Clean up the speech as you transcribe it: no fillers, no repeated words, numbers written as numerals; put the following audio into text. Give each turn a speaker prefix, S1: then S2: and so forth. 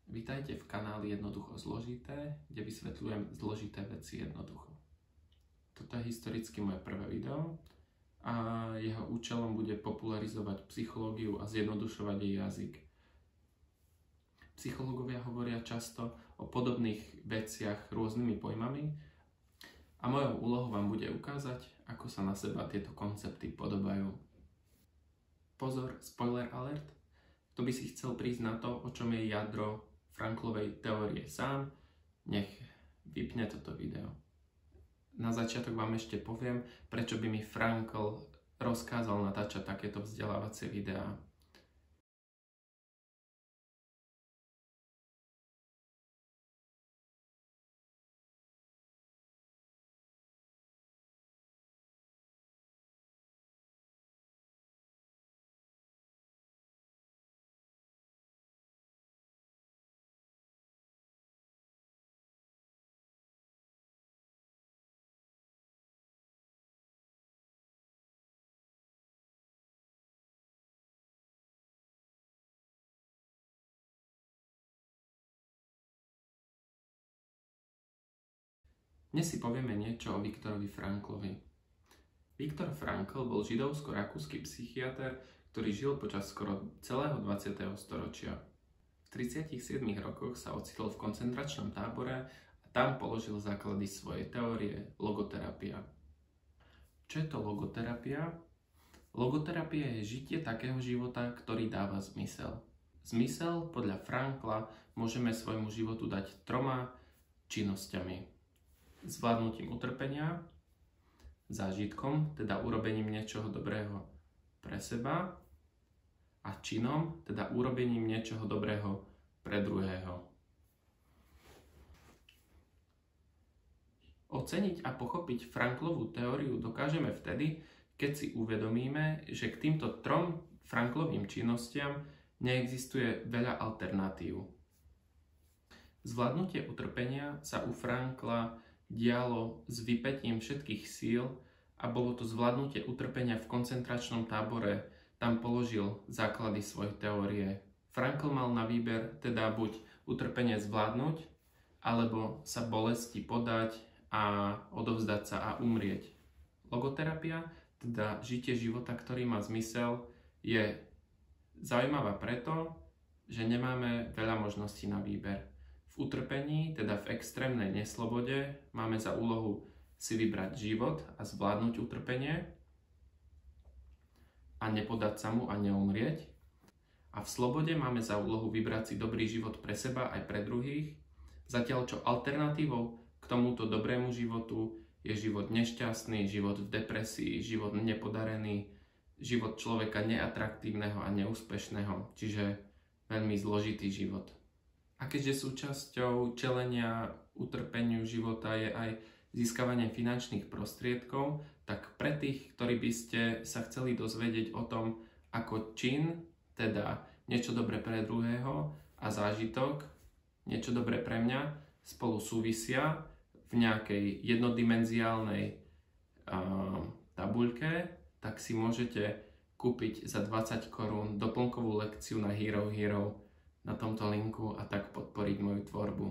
S1: Vítajte v kanáli Jednoducho zložité, kde vysvetľujem zložité veci jednoducho. Toto je historicky moje prvé video a jeho účelom bude popularizovať psychológiu a zjednodušovať jej jazyk. Psychológovia hovoria často o podobných veciach rôznymi pojmami a mojou úlohou vám bude ukázať, ako sa na seba tieto koncepty podobajú. Pozor, spoiler alert, kto by si chcel prísť na to, o čom je jadro Franklovej teórie sám, nech vypne toto video. Na začiatok vám ešte poviem, prečo by mi Frankl rozkázal natáčať takéto vzdelávacie videá. Dnes si povieme niečo o Viktorovi Franklovi. Viktor Frankl bol židovsko-rakúsky psychiater, ktorý žil počas skoro celého 20. storočia. V 37 rokoch sa ocitol v koncentračnom tábore a tam položil základy svojej teórie logoterapia. Čo je to logoterapia? Logoterapia je žitie takého života, ktorý dáva zmysel. Zmysel podľa Frankla môžeme svojmu životu dať 3 činnosťami. Zvládnutím utrpenia, zážitkom, teda urobením niečoho dobrého pre seba a činom, teda urobením niečoho dobrého pre druhého. Oceniť a pochopiť Franklovú teóriu dokážeme vtedy, keď si uvedomíme, že k týmto 3 Franklovým činnostiam neexistuje veľa alternatív. Zvládnutie utrpenia sa u Frankla dialo s vypätím všetkých síl a bolo to zvládnutie utrpenia v koncentračnom tábore, tam položil základy svojej teórie. Frankl mal na výber teda buď utrpenie zvládnuť, alebo sa bolesti podať a odovzdať sa a umrieť. Logoterapia, teda žitie života, ktorý má zmysel, je zaujímavá preto, že nemáme veľa možností na výber. V utrpení, teda v extrémnej neslobode, máme za úlohu si vybrať život a zvládnuť utrpenie a nepodať sa mu a neumrieť. A v slobode máme za úlohu vybrať si dobrý život pre seba aj pre druhých, zatiaľ čo alternatívou k tomuto dobrému životu je život nešťastný, život v depresii, život nepodarený, život človeka neatraktívneho a neúspešného, čiže veľmi zložitý život. A keďže súčasťou čelenia utrpeniu života je aj získavanie finančných prostriedkov, tak pre tých, ktorí by ste sa chceli dozvedieť o tom, ako čin, teda niečo dobré pre druhého a zážitok, niečo dobré pre mňa, spolu súvisia v nejakej jednodimenziálnej tabuľke, tak si môžete kúpiť za 20 korún doplnkovú lekciu na Hero Hero na tomto linku a tak podporiť moju tvorbu.